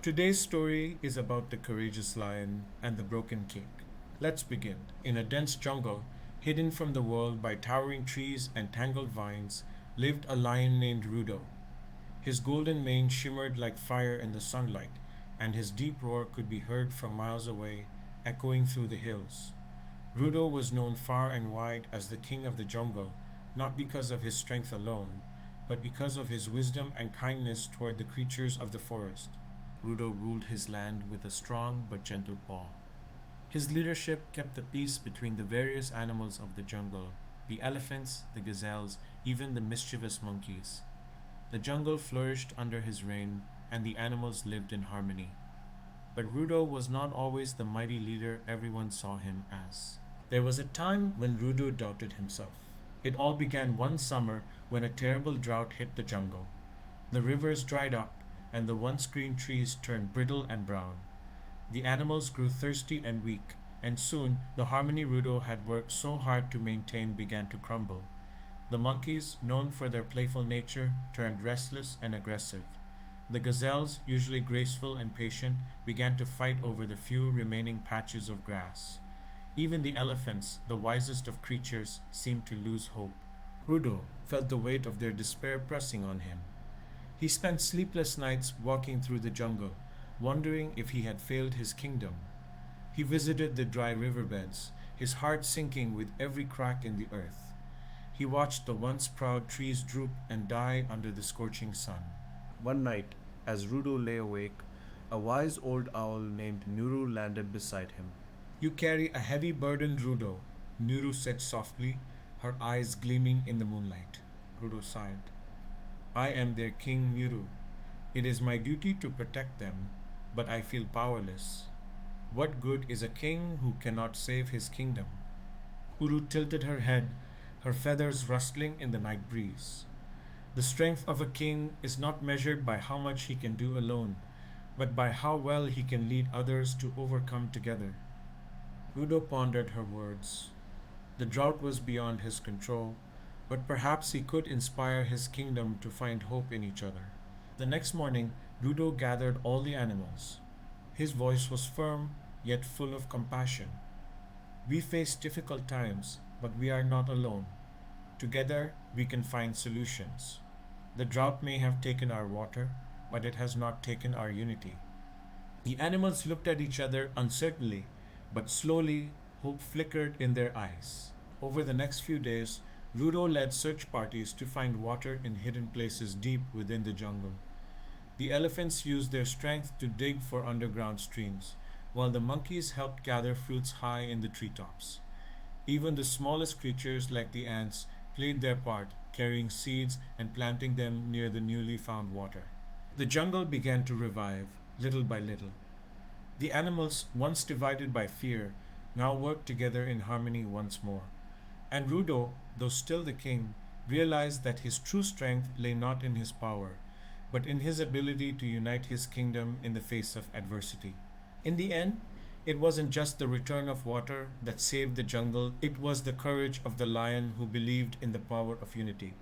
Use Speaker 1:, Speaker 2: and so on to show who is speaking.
Speaker 1: Today's story is about the courageous lion and the broken king. Let's begin. In a dense jungle, hidden from the world by towering trees and tangled vines, lived a lion named Rudo. His golden mane shimmered like fire in the sunlight, and his deep roar could be heard from miles away, echoing through the hills. Rudo was known far and wide as the king of the jungle, not because of his strength alone, but because of his wisdom and kindness toward the creatures of the forest. Rudo ruled his land with a strong but gentle paw. His leadership kept the peace between the various animals of the jungle, the elephants, the gazelles, even the mischievous monkeys. The jungle flourished under his reign, and the animals lived in harmony. But Rudo was not always the mighty leader everyone saw him as. There was a time when Rudo doubted himself. It all began one summer when a terrible drought hit the jungle. The rivers dried up, and the once green trees turned brittle and brown. The animals grew thirsty and weak, and soon the harmony Rudo had worked so hard to maintain began to crumble. The monkeys, known for their playful nature, turned restless and aggressive. The gazelles, usually graceful and patient, began to fight over the few remaining patches of grass. Even the elephants, the wisest of creatures, seemed to lose hope. Rudo felt the weight of their despair pressing on him. He spent sleepless nights walking through the jungle, wondering if he had failed his kingdom. He visited the dry riverbeds, his heart sinking with every crack in the earth. He watched the once proud trees droop and die under the scorching sun. One night, as Rudo lay awake, a wise old owl named Nuru landed beside him. "You carry a heavy burden, Rudo," Nuru said softly, her eyes gleaming in the moonlight. Rudo sighed. "I am their king, Nuru. It is my duty to protect them, but I feel powerless. What good is a king who cannot save his kingdom?" Uru tilted her head, her feathers rustling in the night breeze. "The strength of a king is not measured by how much he can do alone, but by how well he can lead others to overcome together." Rudo pondered her words. The drought was beyond his control, but perhaps he could inspire his kingdom to find hope in each other. The next morning, Rudo gathered all the animals. His voice was firm, yet full of compassion. "We face difficult times, but we are not alone. Together, we can find solutions. The drought may have taken our water, but it has not taken our unity." The animals looked at each other uncertainly, but slowly, hope flickered in their eyes. Over the next few days, Rudo led search parties to find water in hidden places deep within the jungle. The elephants used their strength to dig for underground streams, while the monkeys helped gather fruits high in the treetops. Even the smallest creatures like the ants played their part, carrying seeds and planting them near the newly found water. The jungle began to revive, little by little. The animals, once divided by fear, now worked together in harmony once more. And Rudo, though still the king, realized that his true strength lay not in his power, but in his ability to unite his kingdom in the face of adversity. In the end, it wasn't just the return of water that saved the jungle, it was the courage of the lion who believed in the power of unity.